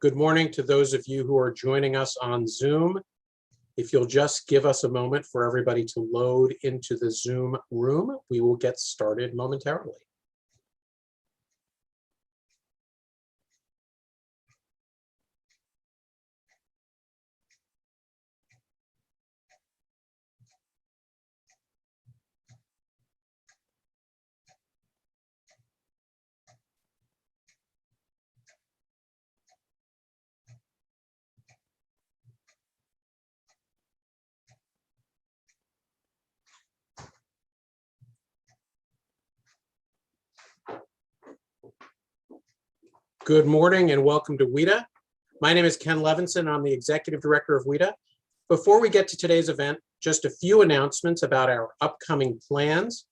Good morning to those of you who are joining us on Zoom. If you'll just give us a moment for everybody to load into the Zoom room, we will get started momentarily. Good morning and welcome to WITA. My name is Ken Levinson. I'm the Executive Director of WITA. Before we get to today's event, just a few announcements about our upcoming plans.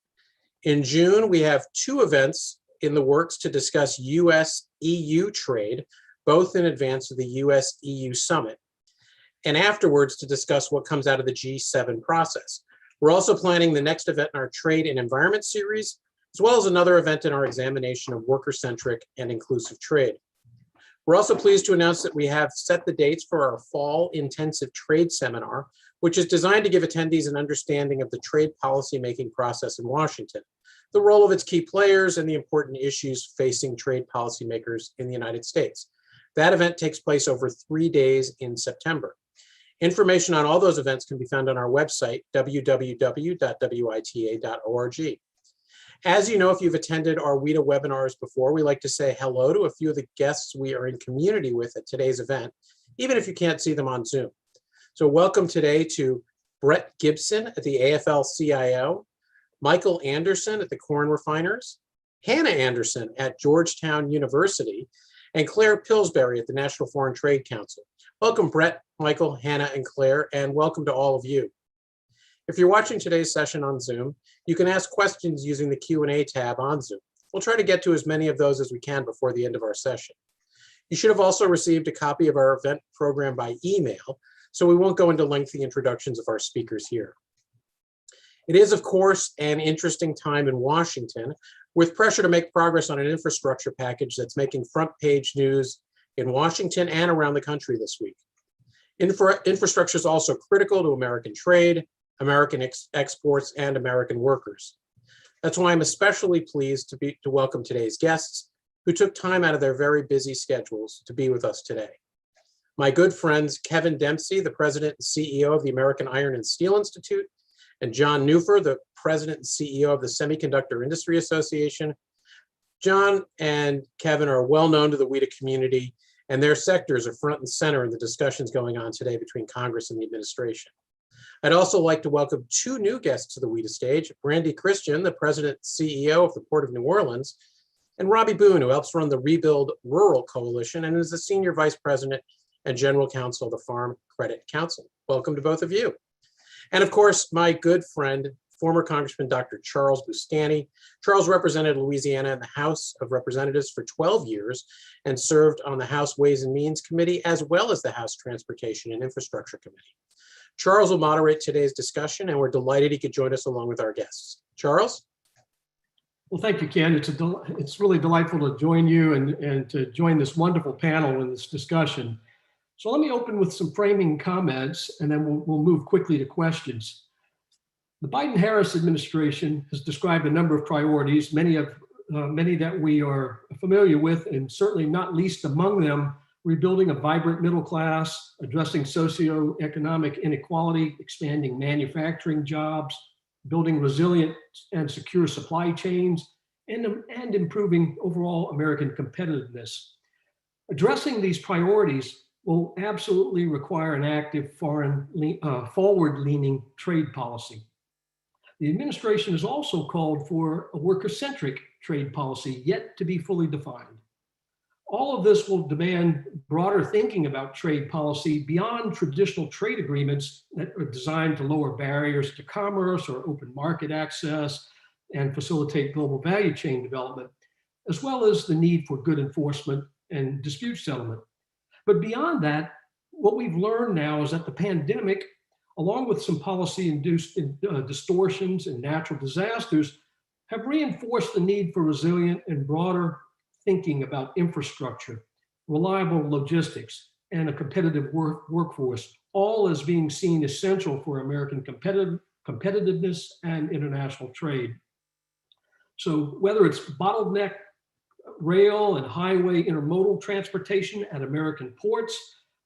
In June, we have two events in the works to discuss US-EU trade, both in advance of the US-EU summit, and afterwards to discuss what comes out of the G7 process. We're also planning the next event in our Trade and Environment series, as well as another event in our examination of worker-centric and inclusive trade. We're also pleased to announce that we have set the dates for our Fall Intensive Trade Seminar, which is designed to give attendees an understanding of the trade policy-making process in Washington, the role of its key players, and the important issues facing trade policymakers in the United States. That event takes place over 3 days in September. Information on all those events can be found on our website, www.wita.org. As you know, if you've attended our WITA webinars before, we like to say hello to a few of the guests we are in community with at today's event, even if you can't see them on Zoom. So welcome today to Brett Gibson at the AFL-CIO, Michael Anderson at the Corn Refiners, Hannah Anderson at Georgetown University, and Claire Pillsbury at the National Foreign Trade Council. Welcome, Brett, Michael, Hannah, and Claire, and welcome to all of you. If you're watching today's session on Zoom, you can ask questions using the Q&A tab on Zoom. We'll try to get to as many of those as we can before the end of our session. You should have also received a copy of our event program by email, so we won't go into lengthy introductions of our speakers here. It is, of course, an interesting time in Washington, with pressure to make progress on an infrastructure package that's making front page news in Washington and around the country this week. Infrastructure is also critical to American trade, American exports, and American workers. That's why I'm especially pleased to welcome today's guests, who took time out of their very busy schedules to be with us today. My good friends, Kevin Dempsey, the President and CEO of the American Iron and Steel Institute, and John Neuffer, the President and CEO of the Semiconductor Industry Association. John and Kevin are well known to the WITA community, and their sectors are front and center in the discussions going on today between Congress and the administration. I'd also like to welcome two new guests to the WITA stage, Brandy, the President and CEO of the Port of New Orleans, and Robbie Boone, who helps run the Rebuild Rural Coalition and is the Senior Vice President and General Counsel of the Farm Credit Council. Welcome to both of you. And of course, my good friend, former Congressman Dr. Charles Boustany. Charles represented Louisiana in the House of Representatives for 12 years and served on the House Ways and Means Committee as well as the House Transportation and Infrastructure Committee. Charles will moderate today's discussion, and we're delighted he could join us along with our guests. Charles? Well, thank you, Ken. It's really delightful to join you and to join this wonderful panel in this discussion. So let me open with some framing comments, and then we'll move quickly to questions. The Biden-Harris administration has described a number of priorities, many that we are familiar with, and certainly not least among them, rebuilding a vibrant middle class, addressing socioeconomic inequality, expanding manufacturing jobs, building resilient and secure supply chains, and improving overall American competitiveness. Addressing these priorities will absolutely require an active forward-leaning trade policy. The administration has also called for a worker-centric trade policy yet to be fully defined. All of this will demand broader thinking about trade policy beyond traditional trade agreements that are designed to lower barriers to commerce or open market access and facilitate global value chain development, as well as the need for good enforcement and dispute settlement. But beyond that, what we've learned now is that the pandemic, along with some policy-induced distortions and natural disasters, have reinforced the need for resilient and broader thinking about infrastructure, reliable logistics, and a competitive workforce, all as being seen essential for American competitiveness and international trade. So whether it's bottleneck rail and highway intermodal transportation at American ports,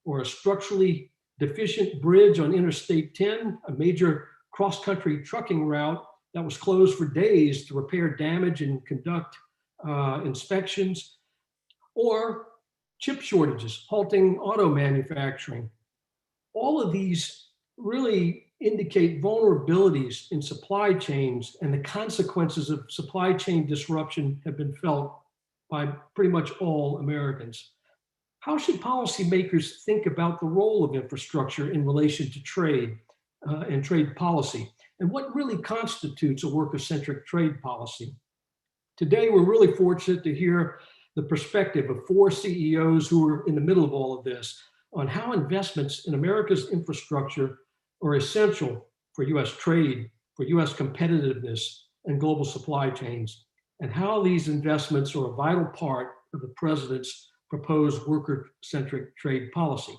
or a structurally deficient bridge on Interstate 10, a major cross-country trucking route that was closed for days to repair damage and conduct inspections, or chip shortages halting auto manufacturing. All of these really indicate vulnerabilities in supply chains, and the consequences of supply chain disruption have been felt by pretty much all Americans. How should policymakers think about the role of infrastructure in relation to trade and trade policy? And what really constitutes a worker-centric trade policy? Today, we're really fortunate to hear the perspective of 4 CEOs who are in the middle of all of this on how investments in America's infrastructure are essential for US trade, for US competitiveness and global supply chains, and how these investments are a vital part of the president's proposed worker-centric trade policy.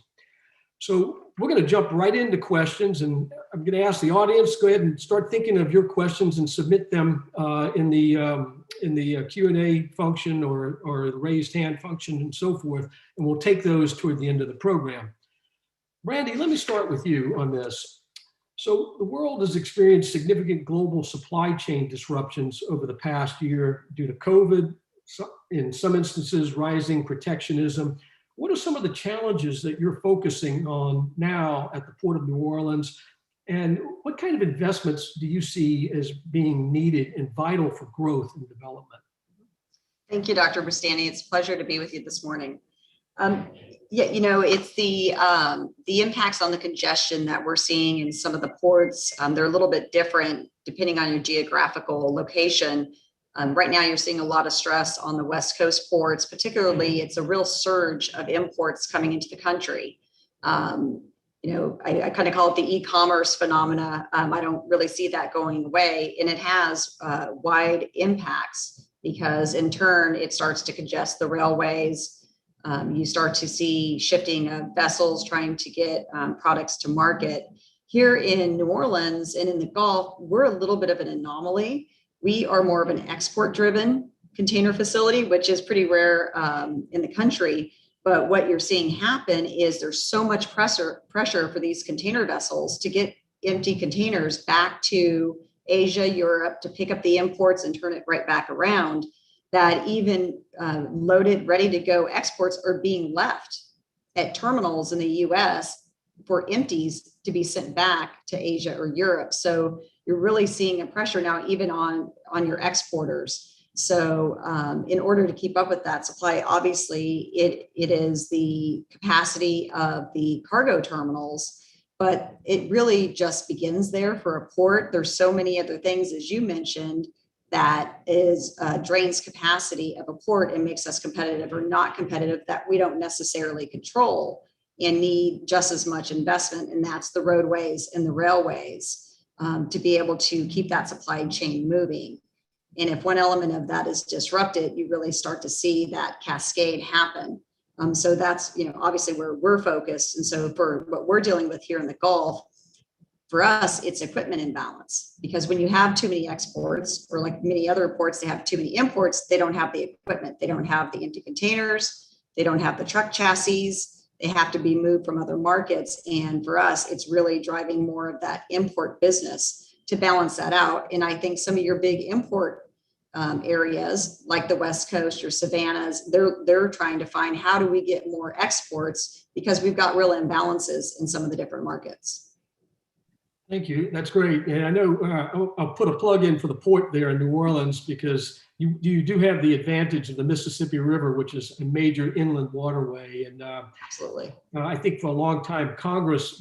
So we're going to jump right into questions, and I'm going to ask the audience, go ahead and start thinking of your questions and submit them in the Q&A function or the raised hand function and so forth, and we'll take those toward the end of the program. Brandy, let me start with you on this. So the world has experienced significant global supply chain disruptions over the past year due to COVID, in some instances, rising protectionism. What are some of the challenges that you're focusing on now at the Port of New Orleans? And what kind of investments do you see as being needed and vital for growth and development? Thank you, Dr. Boustany. It's a pleasure to be with you this morning. Yeah, you know, it's the impacts on the congestion that we're seeing in some of the ports. They're a little bit different depending on your geographical location. Right now, you're seeing a lot of stress on the West Coast ports, particularly it's a real surge of imports coming into the country. You know, I kind of call it the e-commerce phenomena. I don't really see that going away, and it has wide impacts because in turn, it starts to congest the railways. You start to see shifting of vessels trying to get products to market. Here in New Orleans and in the Gulf, we're a little bit of an anomaly. We are more of an export-driven container facility, which is pretty rare in the country. But what you're seeing happen is there's so much pressure for these container vessels to get empty containers back to Asia, Europe, to pick up the imports and turn it right back around, that even loaded, ready to go exports are being left at terminals in the US for empties to be sent back to Asia or Europe. So you're really seeing a pressure now even on your exporters. So in order to keep up with that supply, obviously it is the capacity of the cargo terminals, but it really just begins there for a port. There's so many other things, as you mentioned, that is drains capacity of a port and makes us competitive or not competitive that we don't necessarily control and need just as much investment, and that's the roadways and the railways to be able to keep that supply chain moving. And if one element of that is disrupted, you really start to see that cascade happen. So that's, you know, obviously where we're focused. And so for what we're dealing with here in the Gulf, for us, it's equipment imbalance, because when you have too many exports, or like many other ports, they have too many imports, they don't have the equipment, they don't have the empty containers, they don't have the truck chassis, they have to be moved from other markets. And for us, it's really driving more of that import business to balance that out. And I think some of your big import areas like the West Coast or Savannahs, they're trying to find how do we get more exports, because we've got real imbalances in some of the different markets. Thank you. That's great. And I know I'll put a plug in for the port there in New Orleans, because you do have the advantage of the Mississippi River, which is a major inland waterway. And Absolutely. I think for a long time, Congress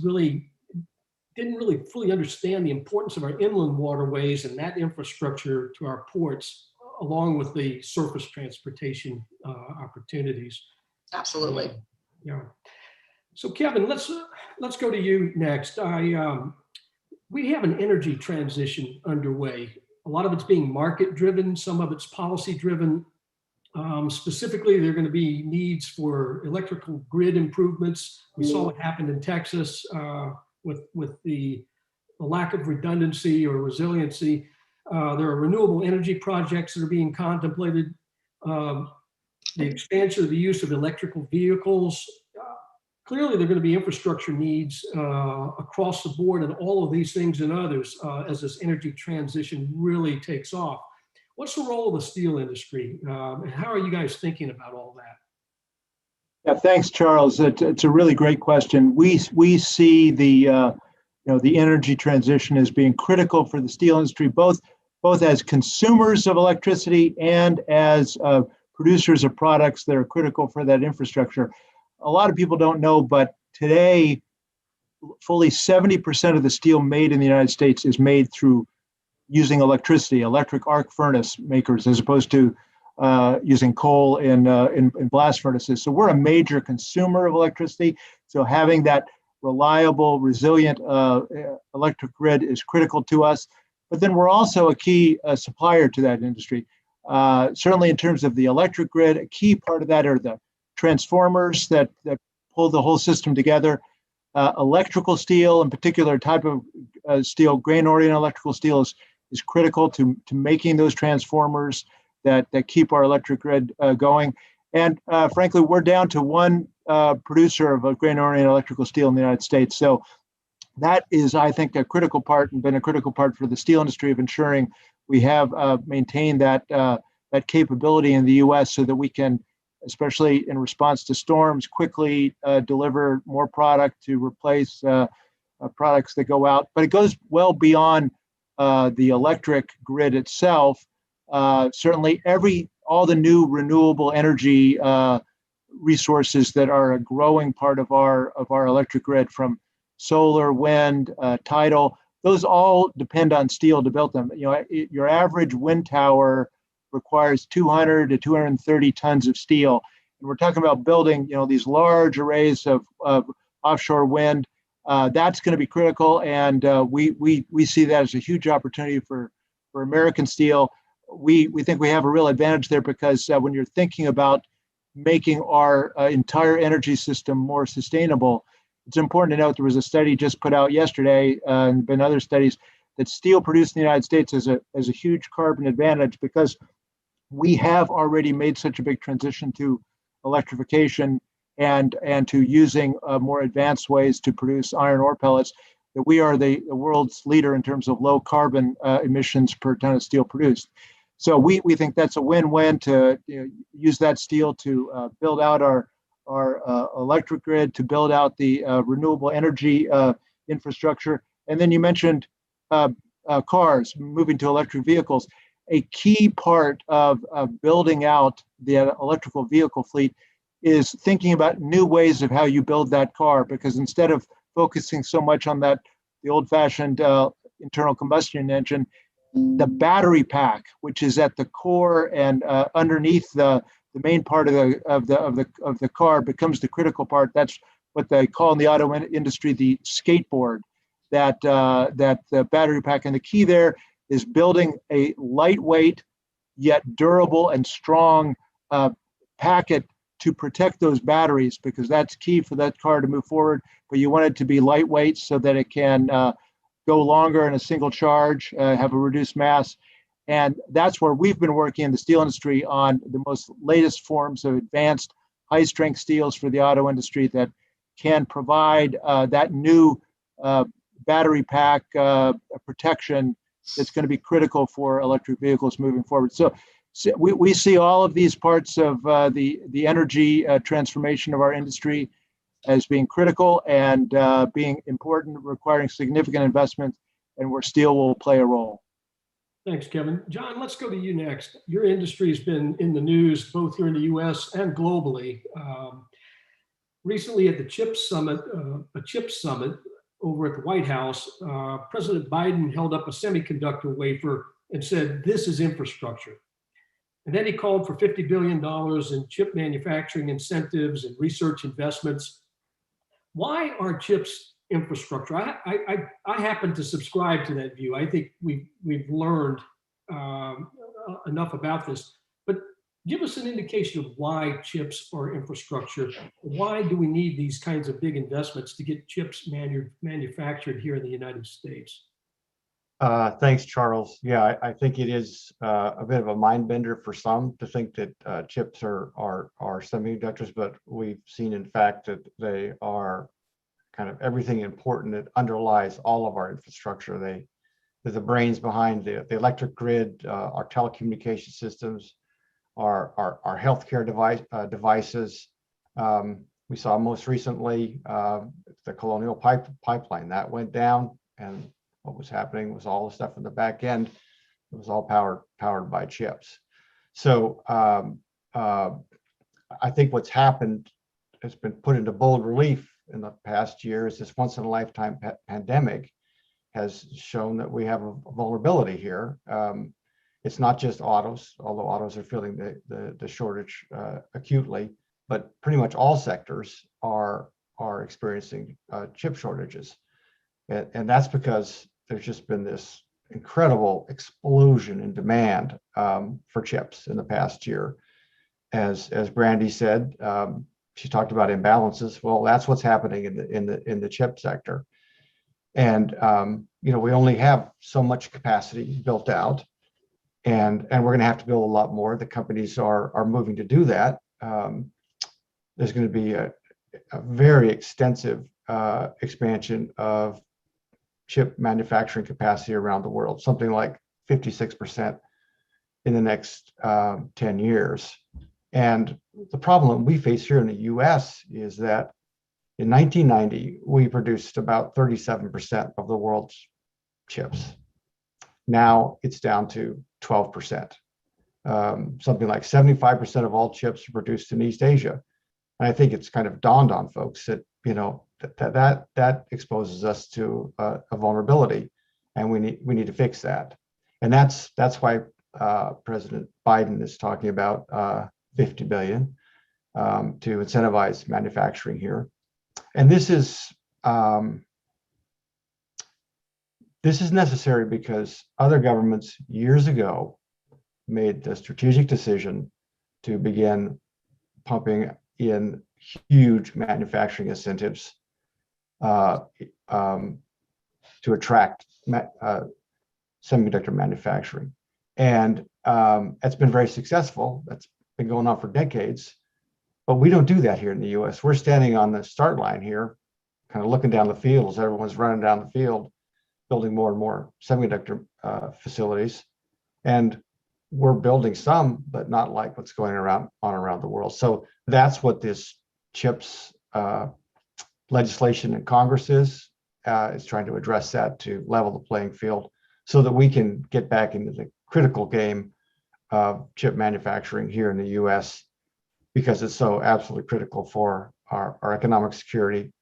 didn't really fully understand the importance of our inland waterways and that infrastructure to our ports, along with the surface transportation opportunities. Absolutely. Yeah. So Kevin, let's go to you next. We have an energy transition underway. A lot of it's being market driven, some of it's policy driven. Specifically, there are going to be needs for electrical grid improvements. We saw what happened in Texas with the lack of redundancy or resiliency. There are renewable energy projects that are being contemplated. The expansion of the use of electrical vehicles. Clearly, there are going to be infrastructure needs across the board, and all of these things and others as this energy transition really takes off. What's the role of the steel industry, and how are you guys thinking about all that? Yeah, thanks, Charles. It's a really great question. We see the the energy transition as being critical for the steel industry, both as consumers of electricity and as producers of products that are critical for that infrastructure. A lot of people don't know, but today, fully 70% of the steel made in the United States is made through using electricity, electric arc furnace makers, as opposed to using coal in blast furnaces. So we're a major consumer of electricity. So having that reliable, resilient electric grid is critical to us. But then we're also a key supplier to that industry. Certainly in terms of the electric grid, a key part of that are the transformers that pull the whole system together. Electrical steel, in particular type of steel, grain-oriented electrical steel is critical to making those transformers that keep our electric grid going. And frankly, we're down to one producer of a grain-oriented electrical steel in the United States. So that is, I think, a critical part and been a critical part for the steel industry of ensuring we have maintained that capability in the U.S. so that we can, especially in response to storms, quickly deliver more product to replace products that go out. But it goes well beyond the electric grid itself. Certainly, all the new renewable energy resources that are a growing part of our electric grid, from solar, wind, tidal, those all depend on steel to build them. Your average wind tower requires 200 to 230 tons of steel, and we're talking about building these large arrays of offshore wind. That's going to be critical, and we see that as a huge opportunity for American steel. We think we have a real advantage there because when you're thinking about making our entire energy system more sustainable, it's important to note there was a study just put out yesterday, and been other studies, that steel produced in the United States has a huge carbon advantage because we have already made such a big transition to electrification and to using more advanced ways to produce iron ore pellets, that we are the world's leader in terms of low carbon emissions per ton of steel produced. So we think that's a win-win to use that steel to build out our electric grid, to build out the renewable energy infrastructure. And then you mentioned cars, moving to electric vehicles. A key part of building out the electrical vehicle fleet is thinking about new ways of how you build that car, because instead of focusing so much on the old-fashioned internal combustion engine, the battery pack, which is at the core and underneath the main part of the car, becomes the critical part. That's what they call in the auto industry the skateboard, that the battery pack. And the key there is building a lightweight yet durable and strong packet to protect those batteries, because that's key for that car to move forward. But you want it to be lightweight so that it can go longer in a single charge, have a reduced mass. And that's where we've been working in the steel industry on the most latest forms of advanced high-strength steels for the auto industry that can provide that new battery pack protection that's going to be critical for electric vehicles moving forward. So we see all of these parts of the energy transformation of our industry as being critical and being important, requiring significant investment, and where steel will play a role. Thanks, Kevin. John, let's go to you next. Your industry has been in the news both here in the U.S. and globally. Recently at the CHIPS Summit, over at the White House, President Biden held up a semiconductor wafer and said, "This is infrastructure." And then he called for $50 billion in chip manufacturing incentives and research investments. Why are chips infrastructure? I happen to subscribe to that view. I think we've learned enough about this. But give us an indication of why chips are infrastructure. Why do we need these kinds of big investments to get chips manufactured here in the United States? Thanks, Charles. Yeah, I think it is a bit of a mind bender for some to think that chips are semiconductors, but we've seen, in fact, that they are kind of everything important that underlies all of our infrastructure. They're the brains behind the electric grid, our telecommunication systems, our healthcare devices. We saw most recently the Colonial Pipeline that went down, and what was happening was all the stuff in the back end. It was all powered by chips. So I think what's happened has been put into bold relief in the past year is this once in a lifetime pandemic has shown that we have a vulnerability here. It's not just autos, although autos are feeling the shortage acutely, but pretty much all sectors are experiencing chip shortages. And that's because there's just been this incredible explosion in demand for chips in the past year. As Brandy said, she talked about imbalances. Well, that's what's happening in the chip sector. And we only have so much capacity built out, and we're going to have to build a lot more. The companies are moving to do that. There's going to be a very extensive expansion of chip manufacturing capacity around the world, something like 56% in the next 10 years. And the problem we face here in the US is that in 1990, we produced about 37% of the world's chips. Now it's down to 12%. Something like 75% of all chips are produced in East Asia. And I think it's kind of dawned on folks that, that exposes us to a vulnerability, and we need to fix that. And that's why President Biden is talking about $50 billion to incentivize manufacturing here. And this is necessary because other governments years ago made the strategic decision to begin pumping in huge manufacturing incentives to attract semiconductor manufacturing. And it's been very successful. That's been going on for decades. But we don't do that here in the US. We're standing on the start line here, kind of looking down the field as everyone's running down the field, building more and more semiconductor facilities. And we're building some, but not like what's going around the world. So that's what this CHIPS legislation in Congress is trying to address that, to level the playing field so that we can get back into the critical game of chip manufacturing here in the US, because it's so absolutely critical for our economic security,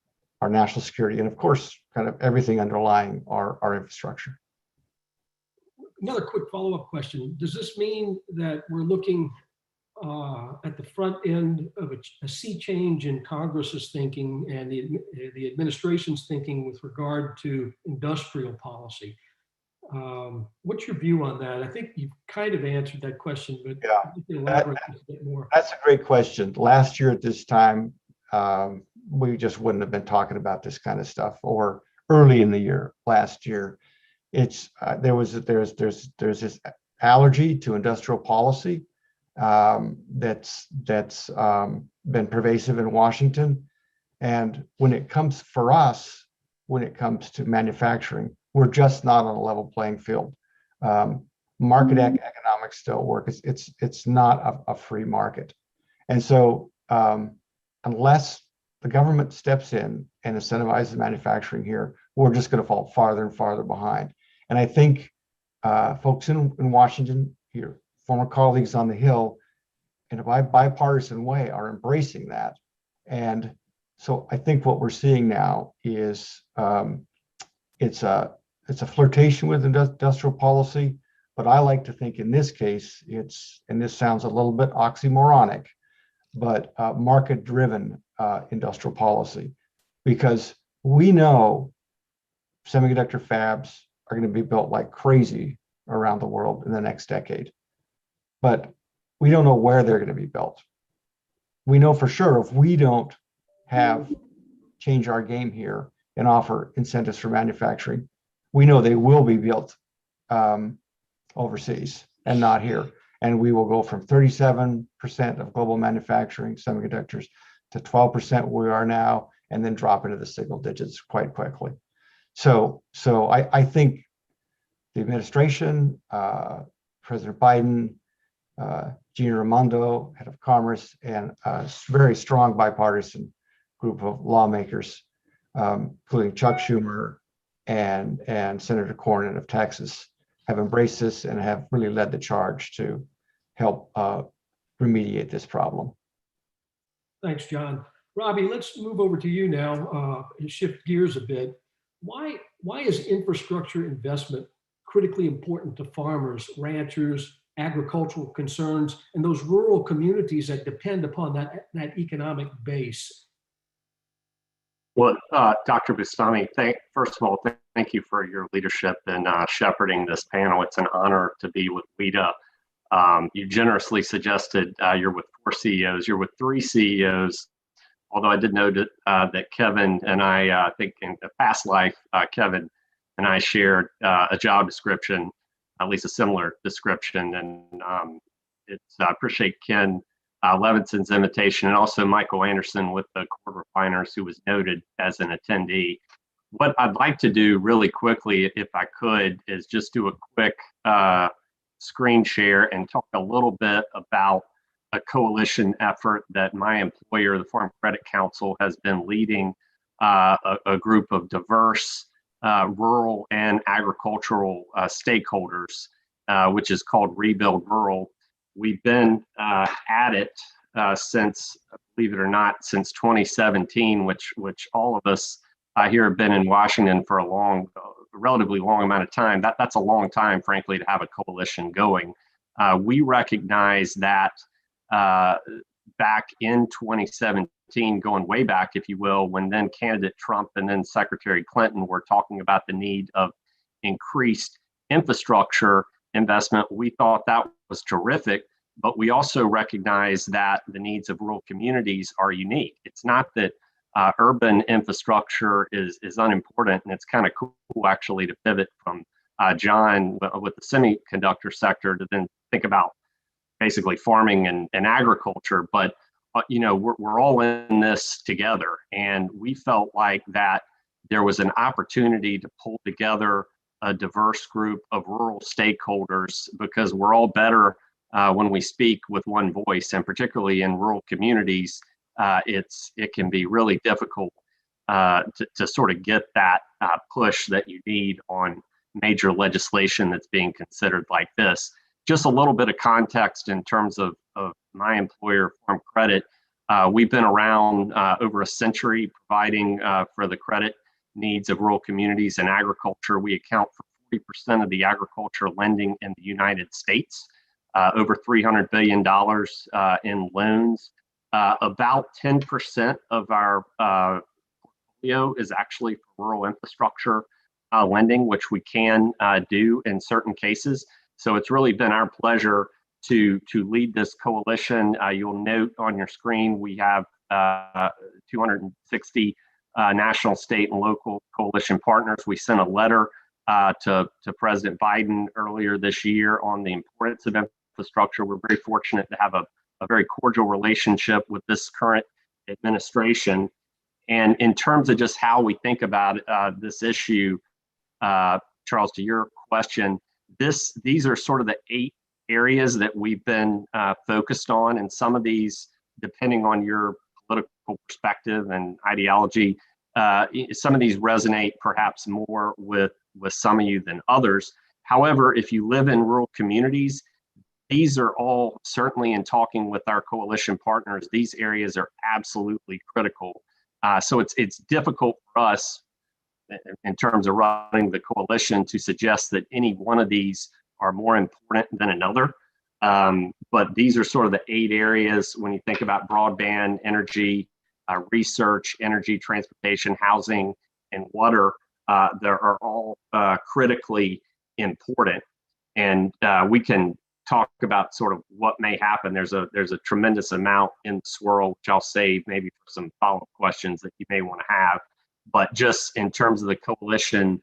our national security, and of course, kind of everything underlying our infrastructure. Another quick follow-up question. Does this mean that we're looking at the front end of a sea change in Congress's thinking and the administration's thinking with regard to industrial policy? What's your view on that? I think you've kind of answered that question, but you can elaborate a bit more. That's a great question. Last year at this time, we just wouldn't have been talking about this kind of stuff, or early in the year last year. It's there's this allergy to industrial policy that's been pervasive in Washington. And when it comes to manufacturing, we're just not on a level playing field. Market economics still work. It's not a free market. And so unless the government steps in and incentivizes manufacturing here, we're just going to fall farther and farther behind. And I think folks in Washington, your former colleagues on the Hill, in a bipartisan way, are embracing that. And so I think what we're seeing now is it's a flirtation with industrial policy, but I like to think in this case, and this sounds a little bit oxymoronic, but market-driven industrial policy, because we know semiconductor fabs are going to be built like crazy around the world in the next decade. But We don't know where they're going to be built. We know for sure if we don't change our game here and offer incentives for manufacturing, we know they will be built overseas and not here. And we will go from 37% of global manufacturing semiconductors to 12% where we are now, and then drop into the single digits quite quickly. So I think the administration, President Biden, Gina Raimondo, head of Commerce, and a very strong bipartisan group of lawmakers, including Chuck Schumer and Senator Cornyn of Texas, have embraced this and have really led the charge to help remediate this problem. Thanks, John. Robbie, let's move over to you now and shift gears a bit. Why is infrastructure investment critically important to farmers, ranchers, agricultural concerns, and those rural communities that depend upon that economic base? Well, Dr. Boustany, first of all, thank you for your leadership in shepherding this panel. It's an honor to be with WITA. You generously suggested you're with 4 CEOs. You're with 3 CEOs, although I did know that Kevin and I think in a past life, Kevin and I shared a job description, at least a similar description. And I appreciate Ken Levinson's invitation, and also Michael Anderson with the Cord Refiners, who was noted as an attendee. What I'd like to do really quickly, if I could, is just do a quick screen share and talk a little bit about a coalition effort that my employer, the Foreign Credit Counsel, has been leading, a group of diverse rural and agricultural stakeholders, which is called Rebuild Rural. We've been at it since, believe it or not, since 2017, which all of us here have been in Washington for a relatively long amount of time. That's a long time, frankly, to have a coalition going. We recognize that back in 2017, going way back, if you will, when then candidate Trump and then Secretary Clinton were talking about the need of increased infrastructure investment, we thought that was terrific, but we also recognize that the needs of rural communities are unique. It's not that urban infrastructure is unimportant, and it's kind of cool actually to pivot from John with the semiconductor sector to then think about basically farming and agriculture, but we're all in this together, and we felt like that there was an opportunity to pull together a diverse group of rural stakeholders, because we're all better when we speak with one voice, and particularly in rural communities, it can be really difficult to sort of get that push that you need on major legislation that's being considered like this. Just a little bit of context in terms of my employer, Farm Credit. We've been around over a century providing for the credit needs of rural communities and agriculture. We account for 40% of the agriculture lending in the United States, over $300 billion in loans. About 10% of our portfolio is actually for rural infrastructure lending, which we can do in certain cases. So it's really been our pleasure to lead this coalition. You'll note on your screen we have 260 national, state, and local coalition partners. We sent a letter to President Biden earlier this year on the importance of infrastructure. We're very fortunate to have a very cordial relationship with this current administration. And in terms of just how we think about this issue, Charles, to your question, these are sort of the 8 areas that we've been focused on, and some of these, depending on your political perspective and ideology, some of these resonate perhaps more with some of you than others. However, if you live in rural communities, these are all, certainly in talking with our coalition partners, these areas are absolutely critical. So it's difficult for us in terms of running the coalition to suggest that any one of these are more important than another. But these are sort of the 8 areas when you think about broadband, energy, research, energy, transportation, housing, and water. They are all critically important. And we can talk about sort of what may happen. There's a tremendous amount in the swirl, which I'll save maybe for some follow-up questions that you may want to have. But just in terms of the coalition,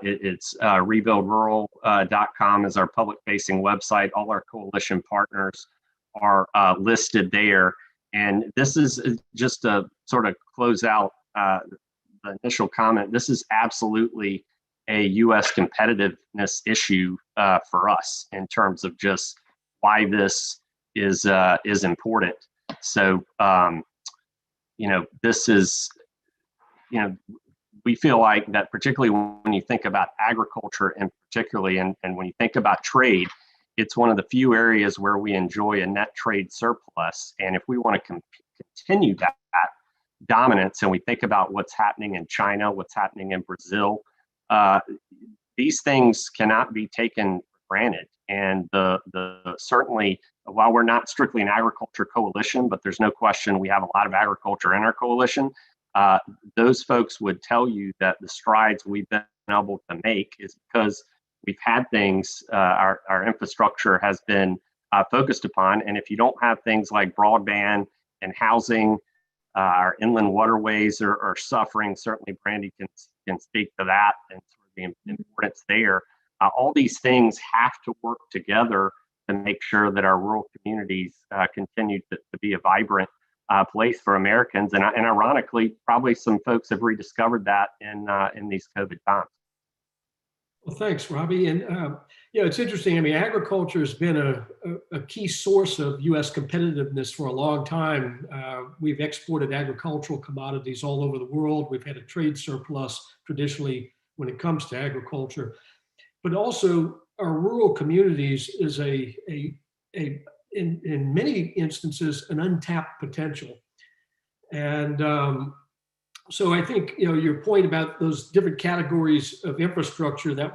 it's rebuildrural.com is our public-facing website. All our coalition partners are listed there. And this is just to sort of close out the initial comment. This is absolutely a U.S. competitiveness issue for us in terms of just why this is important. So, this is, we feel like that particularly when you think about agriculture and particularly, and when you think about trade, it's one of the few areas where we enjoy a net trade surplus. And if we want to continue that dominance, and we think about what's happening in China, what's happening in Brazil, these things cannot be taken for granted. And certainly, while we're not strictly an agriculture coalition, but there's no question we have a lot of agriculture in our coalition, those folks would tell you that the strides we've been able to make is because we've had things, our infrastructure has been focused upon. And if you don't have things like broadband and housing, our inland waterways are suffering. Certainly Brandy can speak to that and sort of the importance there. All these things have to work together to make sure that our rural communities continue to be a vibrant place for Americans. And ironically, probably some folks have rediscovered that in these COVID times. Well, thanks, Robbie. And it's interesting. I mean, agriculture has been a key source of U.S. competitiveness for a long time. We've exported agricultural commodities all over the world. We've had a trade surplus traditionally when it comes to agriculture, but also our rural communities is in many instances an untapped potential. And so I think your point about those different categories of infrastructure that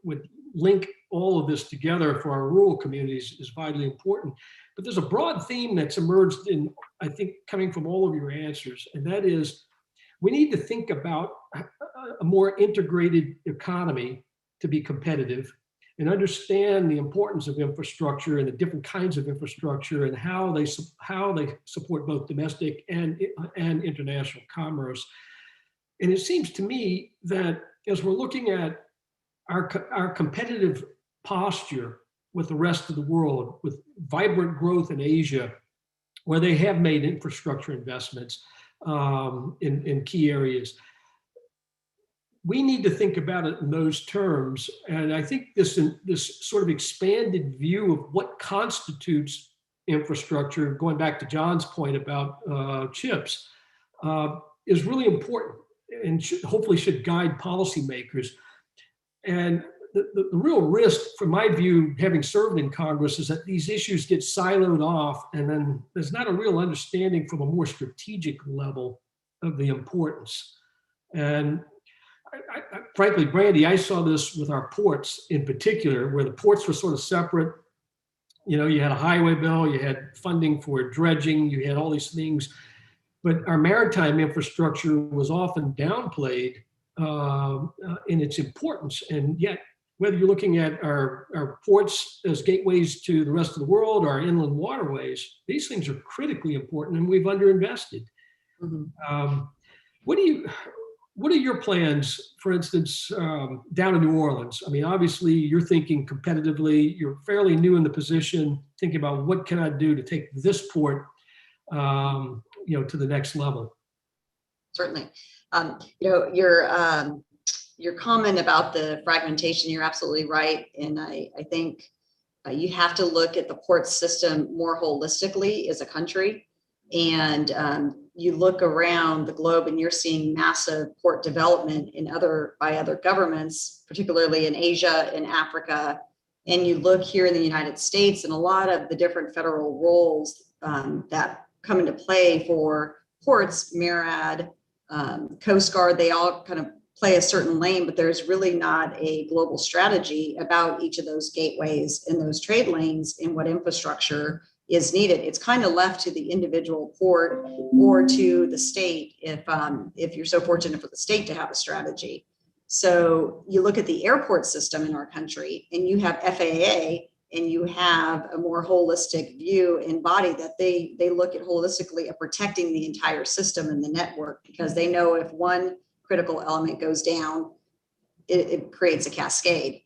would link all of this together for our rural communities is vitally important. But there's a broad theme that's emerged in, I think, coming from all of your answers, and that is we need to think about a more integrated economy to be competitive and understand the importance of infrastructure and the different kinds of infrastructure and how they support both domestic and international commerce. And it seems to me that as we're looking at our competitive posture with the rest of the world, with vibrant growth in Asia, where they have made infrastructure investments in key areas, we need to think about it in those terms. And I think this sort of expanded view of what constitutes infrastructure, going back to John's point about chips, is really important and hopefully should guide policymakers. And the real risk, from my view, having served in Congress, is that these issues get siloed off and then there's not a real understanding from a more strategic level of the importance. And frankly, Brandy, I saw this with our ports in particular, where the ports were sort of separate. You had a highway bill, you had funding for dredging, you had all these things, but our maritime infrastructure was often downplayed in its importance. And yet, whether you're looking at our ports as gateways to the rest of the world, or our inland waterways, these things are critically important and we've underinvested. Mm-hmm. What are your plans, for instance, down in New Orleans? I mean, obviously you're thinking competitively, you're fairly new in the position, thinking about what can I do to take this port, to the next level. Certainly. Your comment about the fragmentation, you're absolutely right. And I think you have to look at the port system more holistically as a country. And you look around the globe and you're seeing massive port development by other governments, particularly in Asia and Africa. And you look here in the United States, and a lot of the different federal roles that come into play for ports, MARAD, Coast Guard, they all kind of play a certain lane, but there's really not a global strategy about each of those gateways and those trade lanes and what infrastructure is needed. It's kind of left to the individual port or to the state if you're so fortunate for the state to have a strategy. So you look at the airport system in our country and you have FAA and you have a more holistic view and body, that they look at holistically at protecting the entire system and the network, because they know if one critical element goes down, it creates a cascade.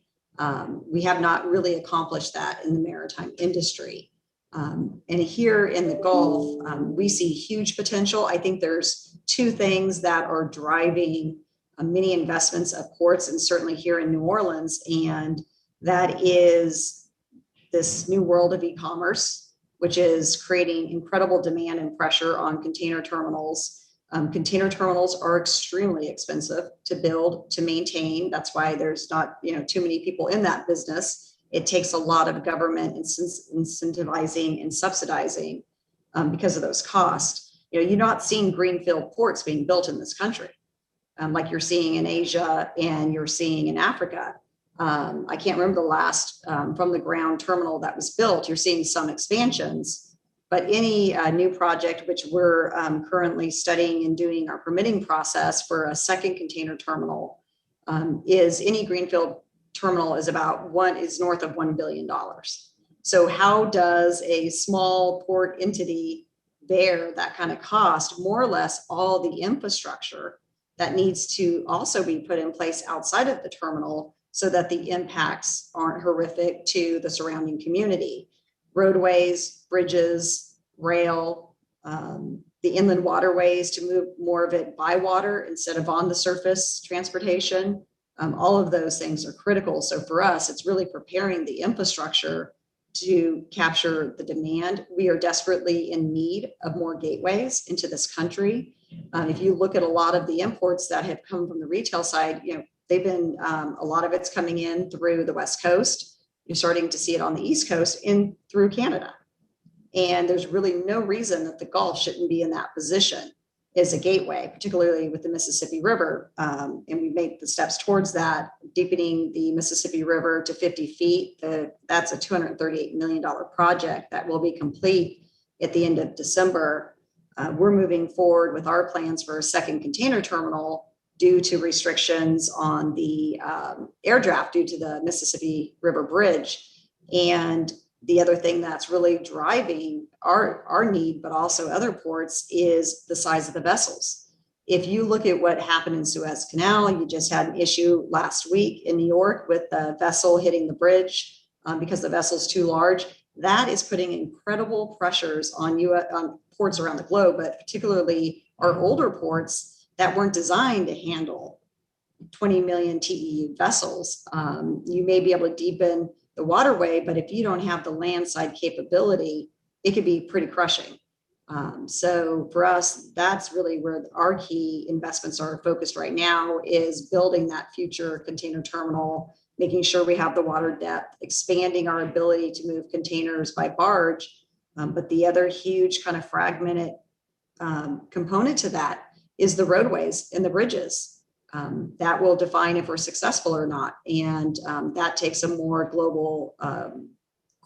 We have not really accomplished that in the maritime industry. And here in the Gulf, we see huge potential. I think there's two things that are driving many investments of ports, and certainly here in New Orleans, and that is this new world of e-commerce, which is creating incredible demand and pressure on container terminals. Container terminals are extremely expensive to build, to maintain. That's why there's not, too many people in that business. It takes a lot of government incentivizing and subsidizing because of those costs. You're not seeing greenfield ports being built in this country like you're seeing in Asia and you're seeing in Africa. I can't remember the last from the ground terminal that was built. You're seeing some expansions, but any new project, which we're currently studying and doing our permitting process for a second container terminal, is any greenfield terminal is north of $1 billion. So how does a small port entity bear that kind of cost? More or less all the infrastructure that needs to also be put in place outside of the terminal, so that the impacts aren't horrific to the surrounding community. Roadways, bridges, rail, the inland waterways to move more of it by water instead of on the surface transportation. All of those things are critical. So for us, it's really preparing the infrastructure to capture the demand. We are desperately in need of more gateways into this country. If you look at a lot of the imports that have come from the retail side, they've been, a lot of it's coming in through the West Coast. You're starting to see it on the East Coast and through Canada. And there's really no reason that the Gulf shouldn't be in that position as a gateway, particularly with the Mississippi River. And we made the steps towards that, deepening the Mississippi River to 50 feet. That's a $238 million project that will be complete at the end of December. We're moving forward with our plans for a second container terminal due to restrictions on the air draft due to the Mississippi River Bridge. And the other thing that's really driving our need, but also other ports, is the size of the vessels. If you look at what happened in Suez Canal, you just had an issue last week in New York with the vessel hitting the bridge because the vessel's too large. That is putting incredible pressures on ports around the globe, but particularly our older ports that weren't designed to handle 20 million TEU vessels. You may be able to deepen the waterway, but if you don't have the landside capability, it could be pretty crushing. So for us, that's really where our key investments are focused right now, is building that future container terminal, making sure we have the water depth, expanding our ability to move containers by barge. But the other huge kind of fragmented component to that is the roadways and the bridges. That will define if we're successful or not. And that takes a more global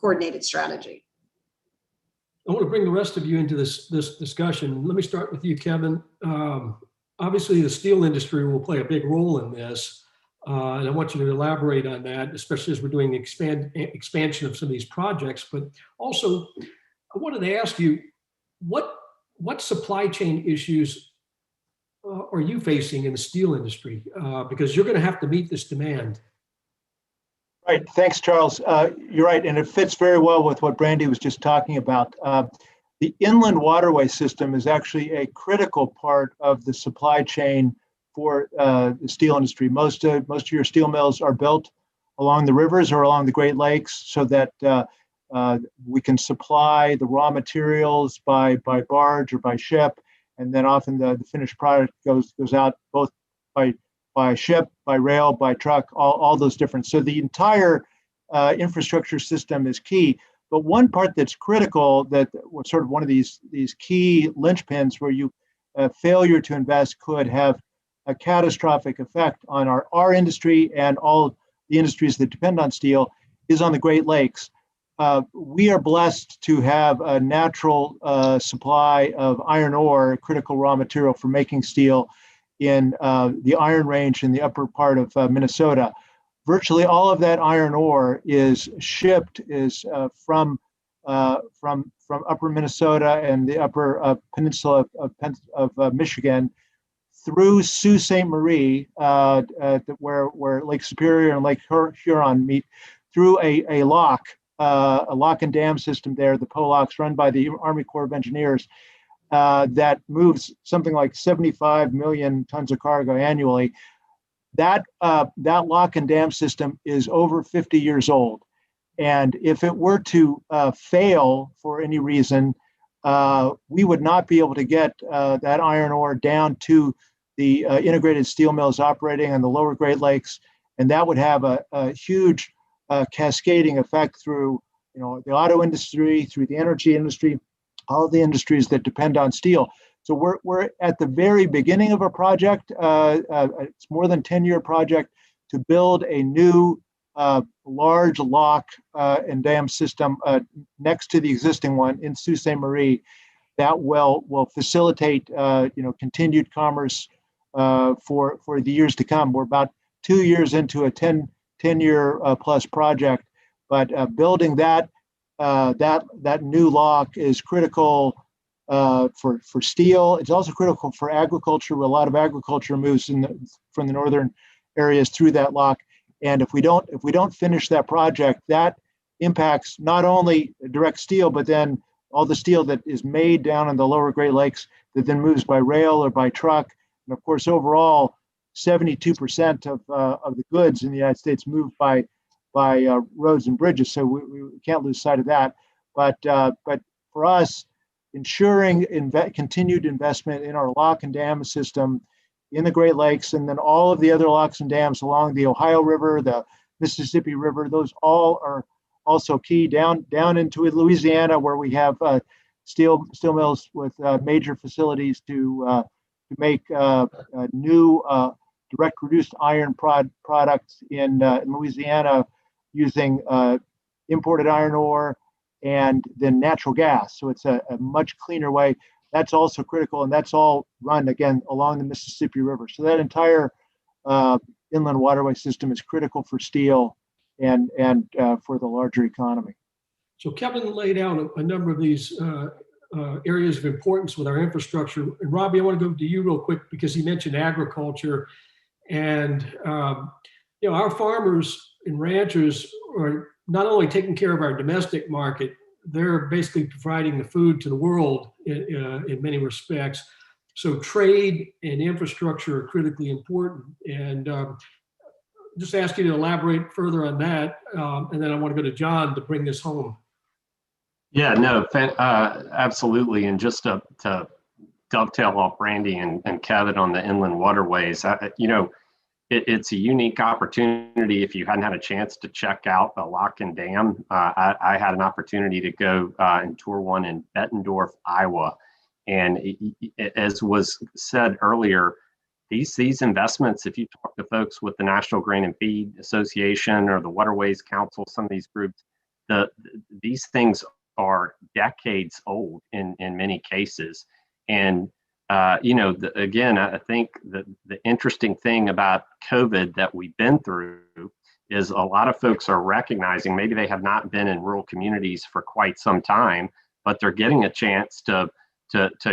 coordinated strategy. I want to bring the rest of you into this discussion. Let me start with you, Kevin. Obviously, the steel industry will play a big role in this. And I want you to elaborate on that, especially as we're doing the expansion of some of these projects. But also, I wanted to ask you, what supply chain issues are you facing in the steel industry? Because you're going to have to meet this demand. Right. Thanks, Charles. You're right. And it fits very well with what Brandy was just talking about. The inland waterway system is actually a critical part of the supply chain for the steel industry. Most of your steel mills are built along the rivers or along the Great Lakes, so that we can supply the raw materials by barge or by ship. And then often the finished product goes out both by ship, by rail, by truck, all those different. So the entire infrastructure system is key. But one part that's critical, that was sort of one of these key linchpins where failure to invest could have a catastrophic effect on our industry and all the industries that depend on steel, is on the Great Lakes. We are blessed to have a natural supply of iron ore, a critical raw material for making steel, in the Iron Range in the upper part of Minnesota. virtually all of that iron ore is shipped from upper Minnesota and the upper peninsula of Michigan through Sault Ste. Marie, where Lake Superior and Lake Huron meet, through a lock and dam system there, the POLOCs, run by the Army Corps of Engineers, that moves something like 75 million tons of cargo annually. That lock and dam system is over 50 years old. And if it were to fail for any reason, we would not be able to get that iron ore down to the integrated steel mills operating on the lower Great Lakes. And that would have a huge cascading effect through, the auto industry, through the energy industry, all the industries that depend on steel. So we're at the very beginning of a project. It's more than 10-year project to build a new large lock and dam system next to the existing one in Sault Ste. Marie that will facilitate continued commerce for the years to come. We're about 2 years into a 10-year plus project, but building that new lock is critical for steel. It's also critical for agriculture. A lot of agriculture moves from the northern areas through that lock. And if we don't finish that project, that impacts not only direct steel, but then all the steel that is made down in the lower Great Lakes that then moves by rail or by truck. And of course, overall, 72% of the goods in the United States move by roads and bridges. So we can't lose sight of that. But for us, ensuring continued investment in our lock and dam system in the Great Lakes, and then all of the other locks and dams along the Ohio River, the Mississippi River, those all are also key down into Louisiana, where we have steel mills with major facilities to make new direct reduced iron products in Louisiana using imported iron ore and then natural gas. So it's a much cleaner way. That's also critical, and that's all run, again, along the Mississippi River. So that entire inland waterway system is critical for steel and for the larger economy. So Kevin laid out a number of these areas of importance with our infrastructure. And Robbie, I want to go to you real quick because he mentioned agriculture. And our farmers and ranchers are not only taking care of our domestic market, they're basically providing the food to the world in many respects. So trade and infrastructure are critically important. And just ask you to elaborate further on that. And then I want to go to John to bring this home. Yeah, no, absolutely. And just to dovetail off Brandy and Kevin on the inland waterways, it's a unique opportunity. If you hadn't had a chance to check out the lock and dam, I had an opportunity to go and tour one in Bettendorf, Iowa. And as was said earlier, these investments, if you talk to folks with the National Grain and Feed Association or the Waterways Council, some of these groups, these things are decades old in many cases. And again, I think the interesting thing about COVID that we've been through is a lot of folks are recognizing maybe they have not been in rural communities for quite some time, but they're getting a chance to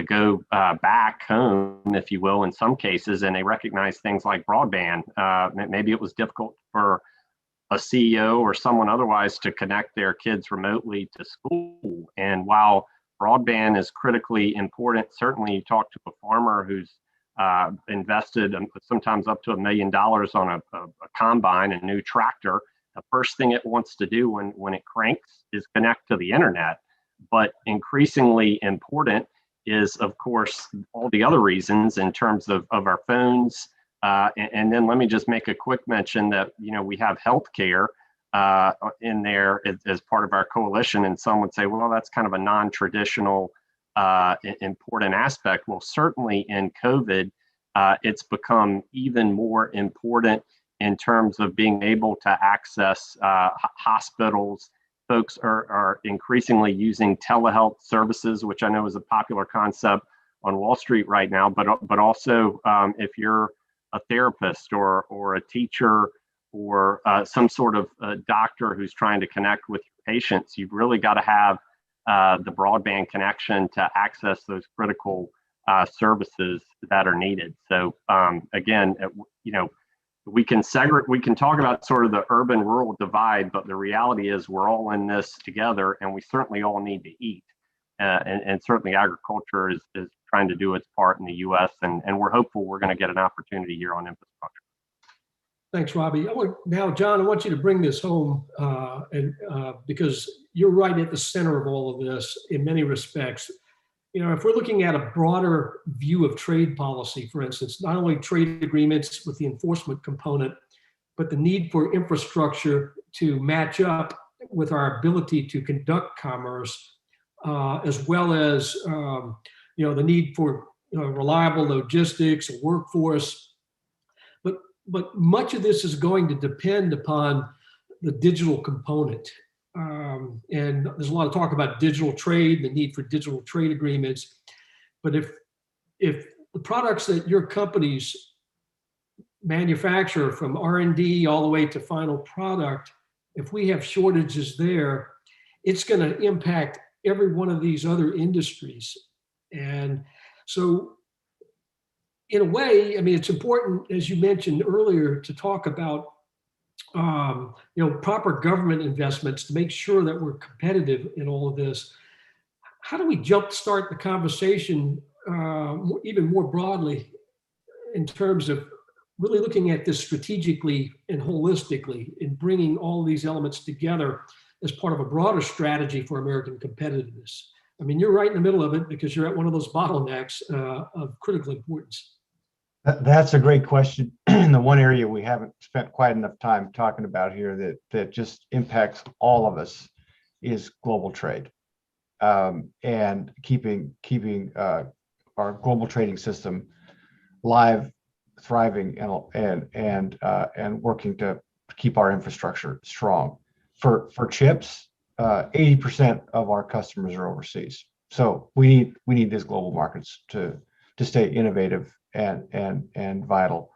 go back home, if you will, in some cases, and they recognize things like broadband. Maybe it was difficult for a CEO or someone otherwise to connect their kids remotely to school. And while broadband is critically important, certainly you talk to a farmer who's invested sometimes up to $1 million on a combine, a new tractor. The first thing it wants to do when it cranks is connect to the internet. But increasingly important is, of course, all the other reasons in terms of our phones. And then let me just make a quick mention that, we have healthcare in there as part of our coalition. And some would say, well, that's kind of a non-traditional important aspect. Well, certainly in COVID, it's become even more important in terms of being able to access hospitals. Folks are increasingly using telehealth services, which I know is a popular concept on Wall Street right now, but also if you're a therapist or a teacher or some sort of doctor who's trying to connect with your patients, you've really got to have the broadband connection to access those critical services that are needed. So again, we can talk about sort of the urban-rural divide, but the reality is we're all in this together, and we certainly all need to eat. And certainly agriculture is trying to do its part in the U.S., and we're hopeful we're going to get an opportunity here on infrastructure. Thanks, Robbie. Now, John, I want you to bring this home because you're right at the center of all of this in many respects. If we're looking at a broader view of trade policy, for instance, not only trade agreements with the enforcement component, but the need for infrastructure to match up with our ability to conduct commerce, as well as the need for reliable logistics, a workforce. But much of this is going to depend upon the digital component. And there's a lot of talk about digital trade, the need for digital trade agreements. But if the products that your companies manufacture, from R&D all the way to final product, if we have shortages there, it's going to impact every one of these other industries. And so in a way, I mean, it's important, as you mentioned earlier, to talk about proper government investments to make sure that we're competitive in all of this. How do we jumpstart the conversation even more broadly in terms of really looking at this strategically and holistically and bringing all these elements together as part of a broader strategy for American competitiveness? I mean, you're right in the middle of it because you're at one of those bottlenecks of critical importance. That's a great question. The one area we haven't spent quite enough time talking about here that just impacts all of us is global trade, and keeping our global trading system live, thriving, and working to keep our infrastructure strong. For chips, 80% of our customers are overseas, so we need these global markets to stay innovative and vital.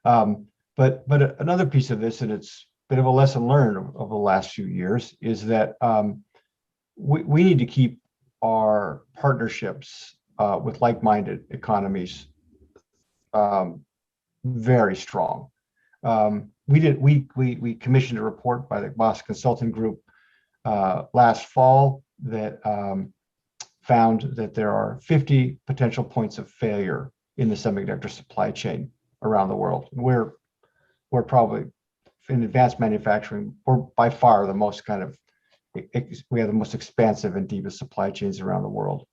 But another piece of this, and it's a bit of a lesson learned of the last few years, is that we need to keep our partnerships with like-minded economies very strong. We commissioned a report by the Boston Consulting Group last fall that found that there are 50 potential points of failure in the semiconductor supply chain around the world. We're probably, in advanced manufacturing, we're by far the most we have the most expansive and deepest supply chains around the world.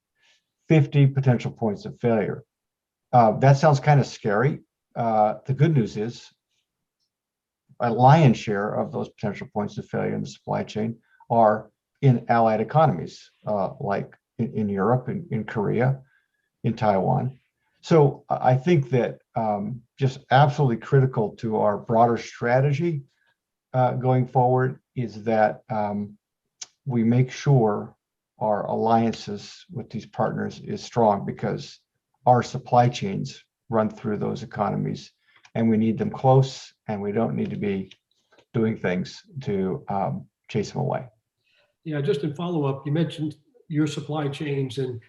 50 potential points of failure. That sounds kind of scary. The good news is a lion's share of those potential points of failure in the supply chain are in allied economies, like in Europe, in Korea, in Taiwan. So I think that just absolutely critical to our broader strategy going forward is that we make sure our alliances with these partners is strong, because our supply chains run through those economies and we need them close, and we don't need to be doing things to chase them away. Yeah, just in follow-up, you mentioned your supply chains, and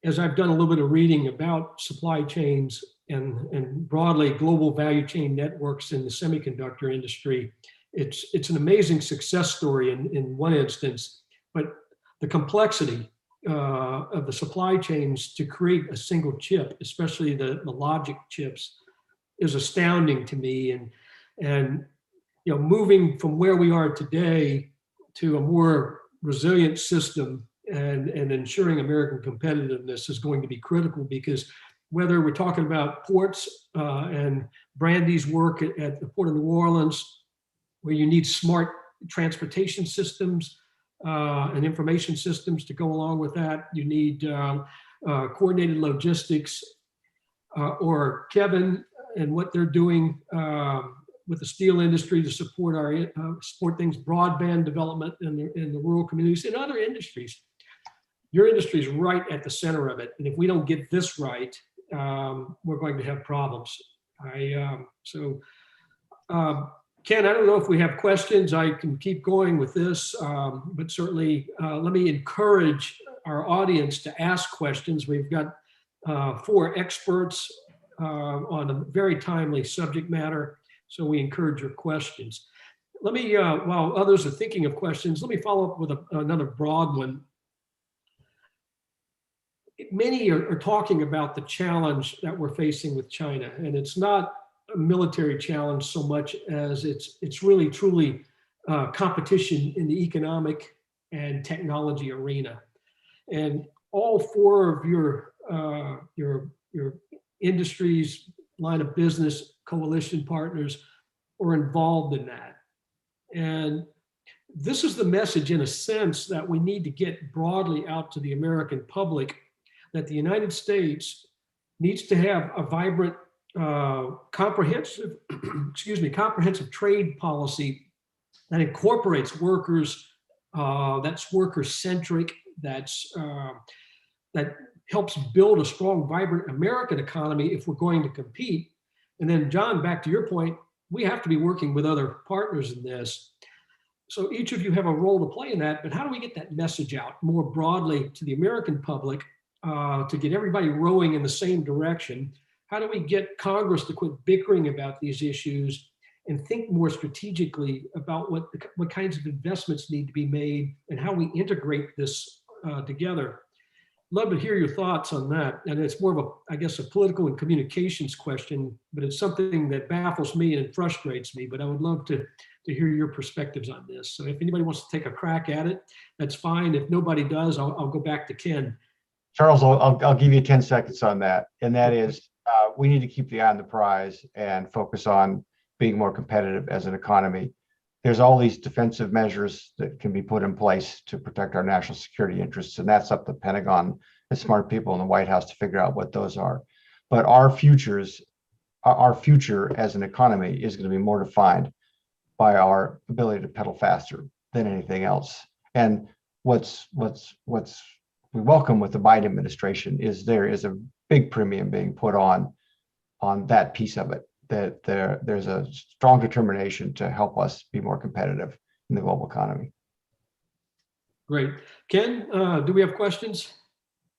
as I've done a little bit of reading about supply chains and broadly global value chain networks in the semiconductor industry, it's an amazing success story in one instance, but the complexity of the supply chains to create a single chip, especially the logic chips, is astounding to me. And moving from where we are today to a more resilient system and ensuring American competitiveness is going to be critical, because whether we're talking about ports and Brandy's work at the Port of New Orleans, where you need smart transportation systems and information systems to go along with that, you need coordinated logistics, or Kevin and what they're doing with the steel industry to support support things, broadband development in the rural communities and other industries. Your industry is right at the center of it, and if we don't get this right, we're going to have problems. Ken, I don't know if we have questions. I can keep going with this, but certainly let me encourage our audience to ask questions. We've got 4 experts on a very timely subject matter, so we encourage your questions. Let me, while others are thinking of questions, let me follow up with another broad one. Many are talking about the challenge that we're facing with China, and it's not a military challenge so much as it's really truly competition in the economic and technology arena. And all 4 of your industries, line of business, coalition partners are involved in that. And this is the message, in a sense, that we need to get broadly out to the American public, that the United States needs to have a vibrant, comprehensive trade policy that incorporates workers, that's worker-centric, that helps build a strong, vibrant American economy if we're going to compete. And then, John, back to your point, we have to be working with other partners in this. So each of you have a role to play in that, but how do we get that message out more broadly to the American public to get everybody rowing in the same direction? How do we get Congress to quit bickering about these issues and think more strategically about what kinds of investments need to be made and how we integrate this together? Love to hear your thoughts on that. And it's more of a, I guess, a political and communications question, but it's something that baffles me and frustrates me, but I would love to hear your perspectives on this. So if anybody wants to take a crack at it, that's fine. If nobody does, I'll go back to Ken. Charles, I'll give you 10 seconds on that. And that is, we need to keep the eye on the prize and focus on being more competitive as an economy. There's all these defensive measures that can be put in place to protect our national security interests. And that's up to the Pentagon and smart people in the White House to figure out what those are. But our future as an economy is going to be more defined by our ability to pedal faster than anything else. And what's we welcome with the Biden administration is there is a big premium being put on that piece of it, that there's a strong determination to help us be more competitive in the global economy. Great. Ken, do we have questions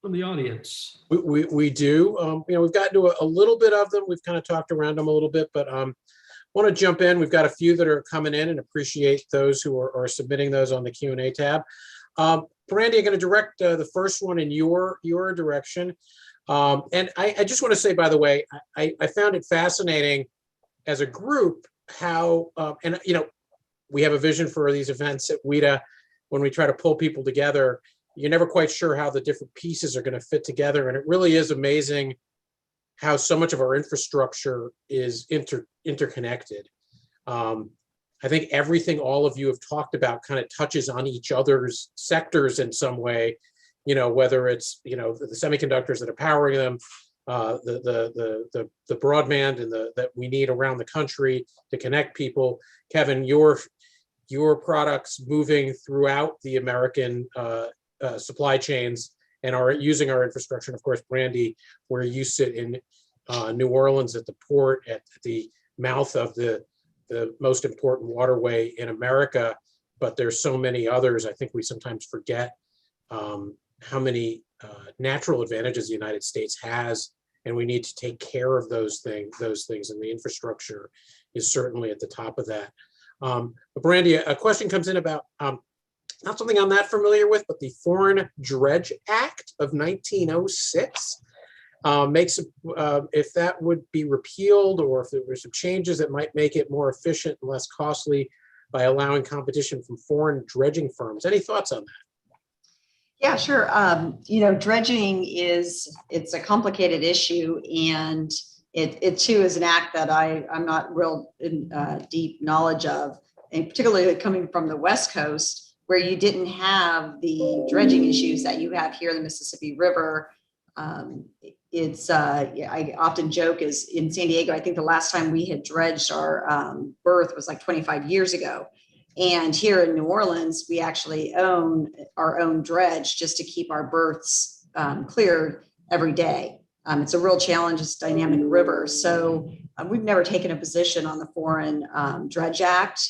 from the audience? We do. We've gotten to a little bit of them. We've kind of talked around them a little bit, but want to jump in. We've got a few that are coming in and appreciate those who are submitting those on the Q&A tab. Brandy, I'm going to direct the first one in your direction. And I just want to say, by the way, I found it fascinating as a group how, we have a vision for these events at WITA. When we try to pull people together, you're never quite sure how the different pieces are going to fit together. And it really is amazing how so much of our infrastructure is interconnected. I think everything all of you have talked about kind of touches on each other's sectors in some way, whether it's, the semiconductors that are powering them, the broadband and that we need around the country to connect people. Kevin, your products moving throughout the American supply chains and are using our infrastructure. And of course, Brandy, where you sit in New Orleans at the port, at the mouth of the most important waterway in America, but there's so many others. I think we sometimes forget how many natural advantages the United States has, and we need to take care of those things, and the infrastructure is certainly at the top of that. But Brandy, a question comes in about not something I'm that familiar with, but the Foreign Dredge Act of 1906 makes if that would be repealed, or if there were some changes that might make it more efficient and less costly by allowing competition from foreign dredging firms. Any thoughts on that? Yeah, sure. Dredging it's a complicated issue, and it too is an act that I'm not real deep knowledge of, and particularly coming from the West Coast, where you didn't have the dredging issues that you have here in the Mississippi River. I often joke is in San Diego, I think the last time we had dredged our berth was like 25 years ago. And here in New Orleans, we actually own our own dredge just to keep our berths cleared every day. It's a real challenge. It's a dynamic river. So we've never taken a position on the Foreign Dredge Act.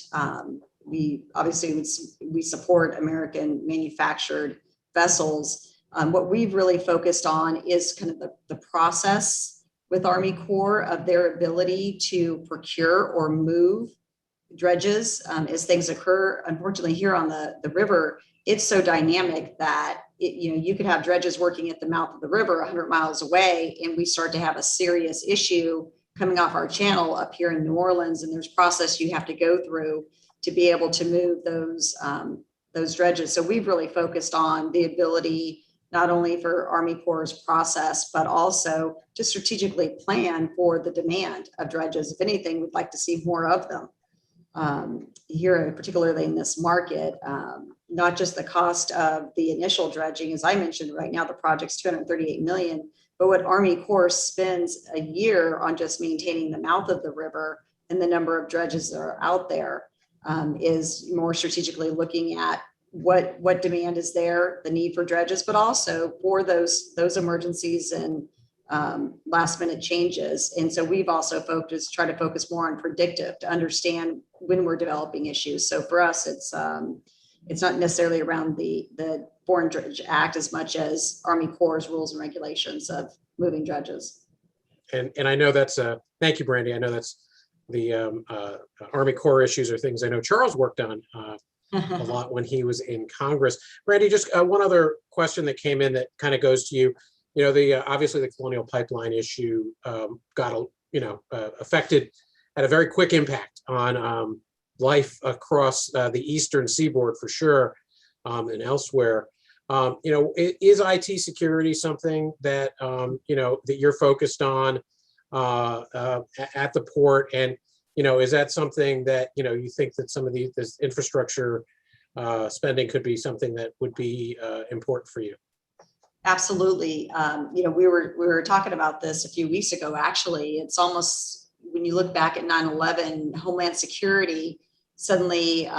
We obviously we support American manufactured vessels. What we've really focused on is kind of the process with Army Corps of their ability to procure or move dredges as things occur. Unfortunately, here on the river, it's so dynamic that you could have dredges working at the mouth of the river 100 miles away, and we start to have a serious issue coming off our channel up here in New Orleans. And there's process you have to go through to be able to move those dredges. So we've really focused on the ability not only for Army Corps' process, but also to strategically plan for the demand of dredges. If anything, we'd like to see more of them here, particularly in this market. Not just the cost of the initial dredging, as I mentioned, right now the project's $238 million, but what Army Corps spends a year on just maintaining the mouth of the river and the number of dredges that are out there is more strategically looking at what demand is there, the need for dredges, but also for those emergencies and last minute changes. And so we've also try to focus more on predictive to understand when we're developing issues. So for us, it's not necessarily around the Foreign Dredge Act as much as Army Corps' rules and regulations of moving dredges. And I know that's thank you, Brandy. I know that's the Army Corps issues are things I know Charles worked on a lot when he was in Congress. Brandy, just one other question that came in that kind of goes to you. Obviously the Colonial Pipeline issue got affected, had a very quick impact on life across the eastern seaboard for sure, and elsewhere. Is IT security something that that you're focused on at the port? And is that something that you think that some of this infrastructure spending could be something that would be important for you? Absolutely. We were talking about this a few weeks ago. Actually, it's almost, when you look back at 9/11, Homeland Security suddenly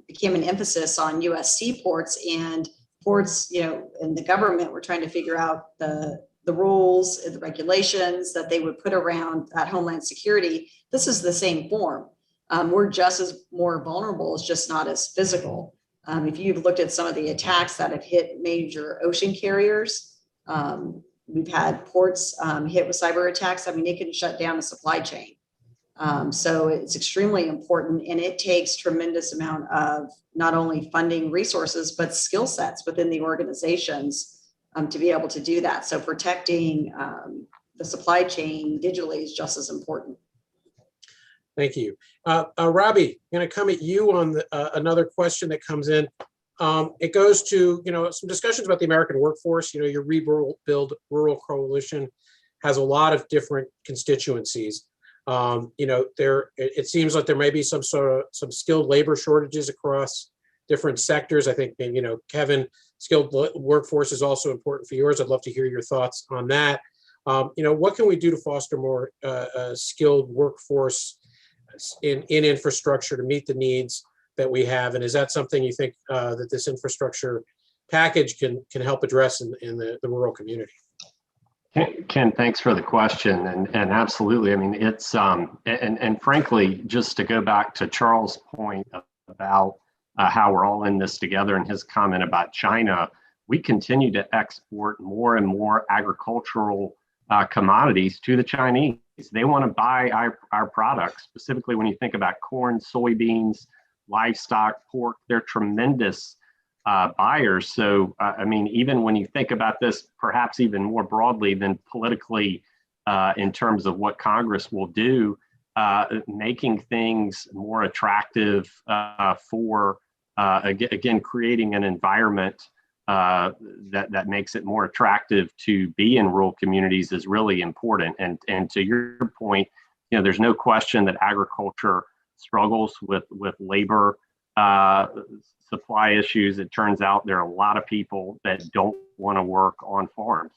became an emphasis on U.S. seaports, and ports, and the government were trying to figure out the rules and the regulations that they would put around that Homeland Security. This is the same form. We're just as more vulnerable, it's just not as physical. If you've looked at some of the attacks that have hit major ocean carriers, we've had ports hit with cyber attacks. I mean, it can shut down a supply chain. So it's extremely important, and it takes tremendous amount of not only funding resources, but skill sets within the organizations to be able to do that. So protecting the supply chain digitally is just as important. Thank you. Robbie, I'm going to come at you on another question that comes in. It goes to, some discussions about the American workforce. Your Rebuild Rural Coalition has a lot of different constituencies. It seems like there may be some skilled labor shortages across different sectors. I think, Kevin, skilled workforce is also important for yours. I'd love to hear your thoughts on that. What can we do to foster more skilled workforce in infrastructure to meet the needs that we have? And is that something you think that this infrastructure package can help address in the rural community? Ken, thanks for the question. And absolutely, I mean, it's, and frankly, just to go back to Charles' point about how we're all in this together and his comment about China, we continue to export more and more agricultural commodities to the Chinese. They want to buy our products, specifically when you think about corn, soybeans, livestock, pork. They're tremendous buyers. So, I mean, even when you think about this, perhaps even more broadly than politically in terms of what Congress will do, making things more attractive for, again, creating an environment that makes it more attractive to be in rural communities is really important. And to your point, there's no question that agriculture struggles with labor supply issues. It turns out there are a lot of people that don't want to work on farms,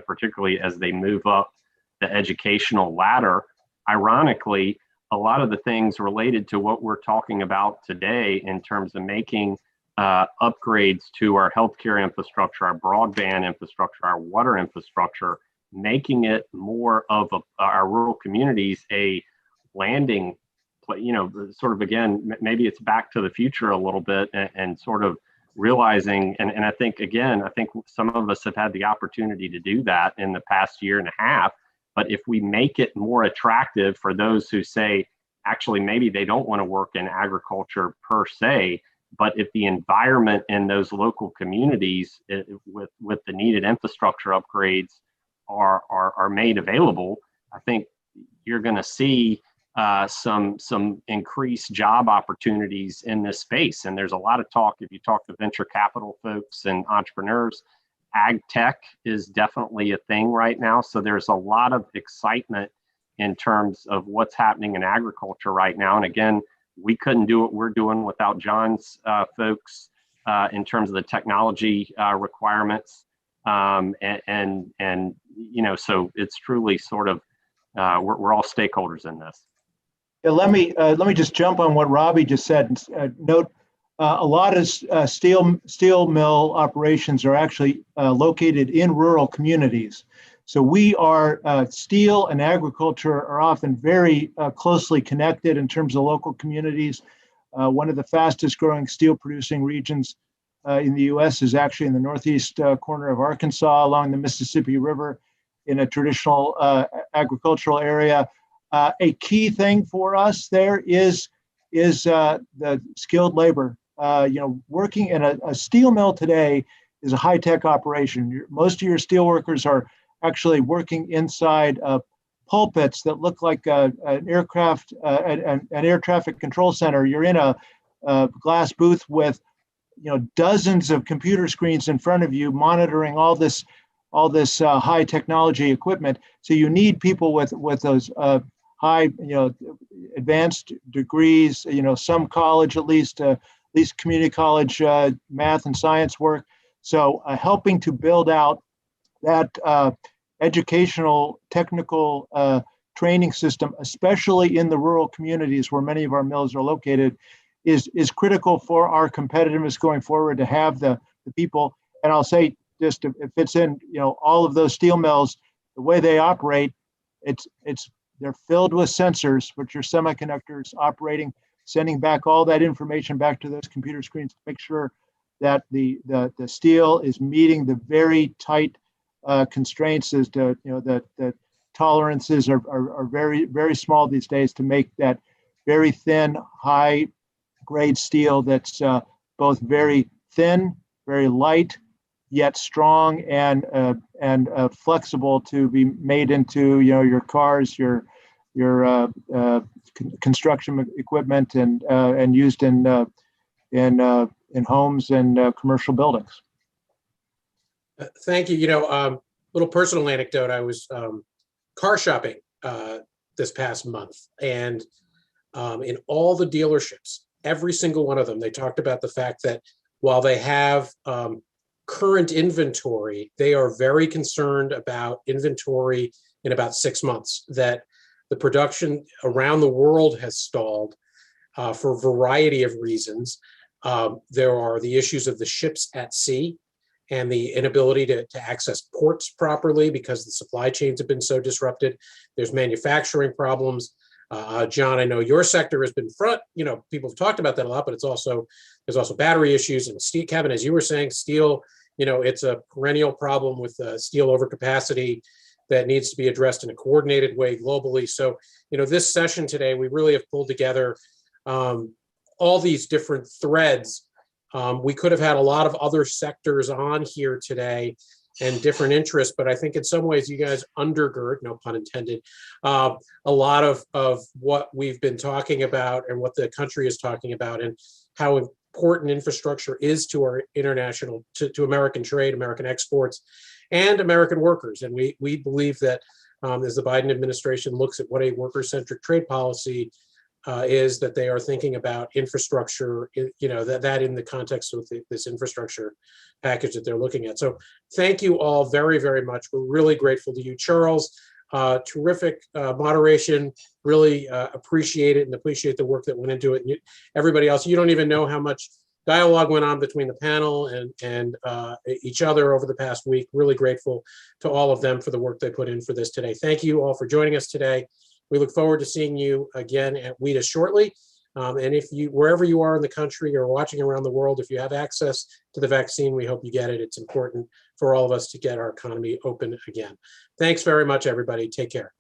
particularly as they move up the educational ladder. Ironically, a lot of the things related to what we're talking about today in terms of making upgrades to our healthcare infrastructure, our broadband infrastructure, our water infrastructure, making it more of our rural communities a landing, sort of, again, maybe it's back to the future a little bit, and sort of realizing, and I think some of us have had the opportunity to do that in the past year and a half, but if we make it more attractive for those who say, actually, maybe they don't want to work in agriculture per se, but if the environment in those local communities with the needed infrastructure upgrades are made available, I think you're going to see some increased job opportunities in this space. And there's a lot of talk, if you talk to venture capital folks and entrepreneurs, ag tech is definitely a thing right now. So there's a lot of excitement in terms of what's happening in agriculture right now. And again, we couldn't do what we're doing without John's folks in terms of the technology requirements. So it's truly sort of, we're all stakeholders in this. Yeah, let me just jump on what Robbie just said. Note a lot of steel mill operations are actually located in rural communities. So we are steel and agriculture are often very closely connected in terms of local communities. One of the fastest growing steel producing regions in the U.S. is actually in the northeast corner of Arkansas along the Mississippi River in a traditional agricultural area. A key thing for us there is the skilled labor. Working in a steel mill today is a high-tech operation. Most of your steel workers are actually working inside pulpits that look like an air traffic control center. You're in a glass booth with dozens of computer screens in front of you monitoring all this high technology equipment. So you need people with those high, advanced degrees, some college, at least community college math and science work. So helping to build out that educational, technical training system, especially in the rural communities where many of our mills are located, is critical for our competitiveness going forward, to have the people. And I'll say, just if it's in all of those steel mills, the way they operate, they're filled with sensors, which are semiconductors operating, sending back all that information back to those computer screens to make sure that the steel is meeting the very tight constraints as to the tolerances are very, very small these days to make that very thin, high grade steel that's both very thin, very light, yet strong and flexible to be made into your cars, your construction equipment, and used in homes and commercial buildings. Thank you. Little personal anecdote. I was car shopping this past month, and in all the dealerships, every single one of them, they talked about the fact that while they have current inventory, they are very concerned about inventory in about 6 months, that the production around the world has stalled for a variety of reasons. There are the issues of the ships at sea and the inability to access ports properly because the supply chains have been so disrupted. There's manufacturing problems. John, I know your sector has been front, people have talked about that a lot, but there's also battery issues and steel. Kevin, as you were saying, steel, it's a perennial problem with steel overcapacity that needs to be addressed in a coordinated way globally. So, this session today, we really have pulled together all these different threads. We could have had a lot of other sectors on here today and different interests, but I think in some ways you guys undergird, no pun intended, a lot of what we've been talking about and what the country is talking about, and how important infrastructure is to our international, to American trade, American exports, and American workers. And we believe that as the Biden administration looks at what a worker-centric trade policy is, that they are thinking about infrastructure, that in the context of this infrastructure package that they're looking at. So thank you all very, very much. We're really grateful to you. Charles, terrific moderation, really appreciate it and appreciate the work that went into it. And everybody else, you don't even know how much dialogue went on between the panel and each other over the past week. Really grateful to all of them for the work they put in for this today. Thank you all for joining us today. We look forward to seeing you again at WITA shortly. And if you, wherever you are in the country or watching around the world, if you have access to the vaccine, we hope you get it. It's important for all of us to get our economy open again. Thanks very much, everybody. Take care.